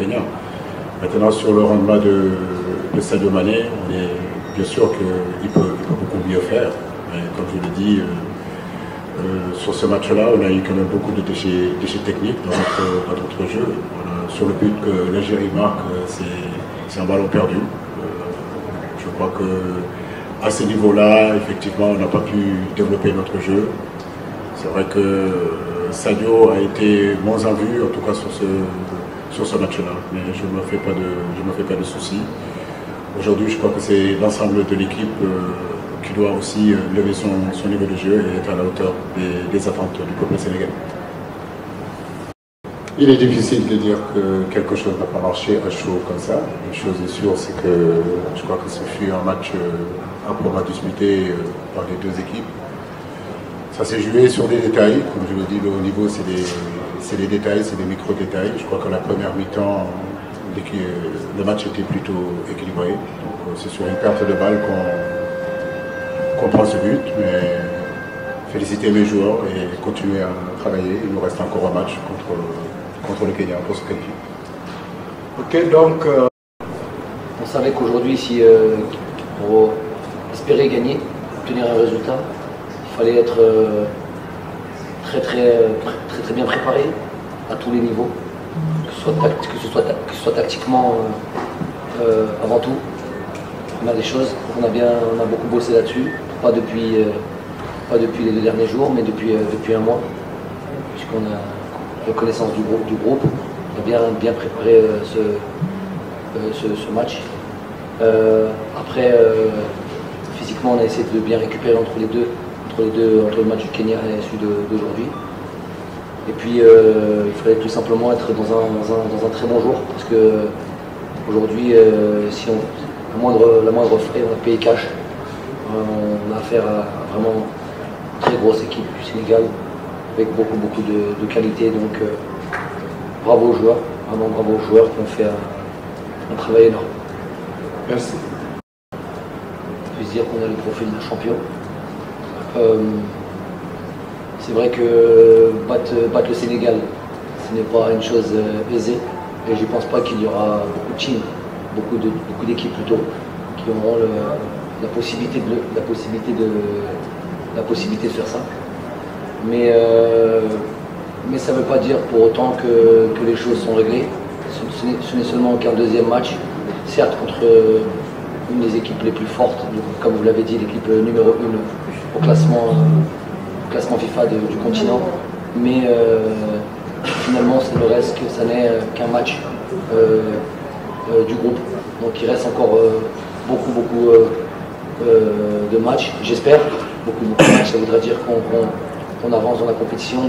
Kenya. Maintenant, sur le rendement de Sadio Mané, on est bien sûr qu'il peut beaucoup mieux faire. Mais comme je l'ai dit, sur ce match-là, on a eu quand même beaucoup de déchets techniques dans notre jeu. Sur le but que l'Algérie marque, c'est un ballon perdu. Je crois qu'à ce niveau-là, effectivement, on n'a pas pu développer notre jeu. C'est vrai que Sadio a été moins en vue, en tout cas sur ce match-là. Mais je ne me fais pas de soucis. Aujourd'hui, je crois que c'est l'ensemble de l'équipe qui doit aussi lever son niveau de jeu et être à la hauteur des attentes du peuple sénégalais. Il est difficile de dire que quelque chose n'a pas marché à chaud comme ça. Une chose est sûre, c'est que je crois que ce fut un match âprement disputé par les deux équipes. Ça s'est joué sur des détails. Comme je l'ai dit, le haut niveau, c'est des détails, c'est des micro-détails. Je crois que la première mi-temps, le match était plutôt équilibré. Donc c'est sur une perte de balle qu'on prend ce but. Mais féliciter mes joueurs et continuer à travailler. Il nous reste encore un match contre le Kenya pour se qualifier. Ok, donc on savait qu'aujourd'hui, si pour espérer gagner, obtenir un résultat, il fallait être très bien préparé à tous les niveaux, que ce soit tactiquement avant tout. On a des choses, on a beaucoup bossé là-dessus, pas depuis les 2 derniers jours, mais depuis un mois, puisqu'on a reconnaissance du groupe, on a bien préparé ce match. Après, physiquement, on a essayé de bien récupérer entre le match du Kenya et celui d'aujourd'hui. Et puis, il fallait tout simplement être dans un très bon jour, parce que aujourd'hui, si la moindre frais, on a payé cash. On a affaire à vraiment une très grosse équipe du Sénégal, avec beaucoup de qualité. Donc, bravo aux joueurs, vraiment bravo aux joueurs qui ont fait un travail énorme. merci. On peut se dire qu'on a le profil d'un champion. C'est vrai que battre le Sénégal, ce n'est pas une chose aisée. Et je ne pense pas qu'il y aura beaucoup de teams, beaucoup d'équipes plutôt, qui auront la possibilité de faire ça. Mais ça ne veut pas dire pour autant que les choses sont réglées. Ce n'est seulement qu'un deuxième match, certes contre une des équipes les plus fortes, comme vous l'avez dit, l'équipe numéro 1 au classement FIFA du continent. Mais finalement, le reste, ça n'est qu'un match du groupe. Donc il reste encore beaucoup de matchs, j'espère. Beaucoup de matchs, ça voudrait dire qu'on avance dans la compétition.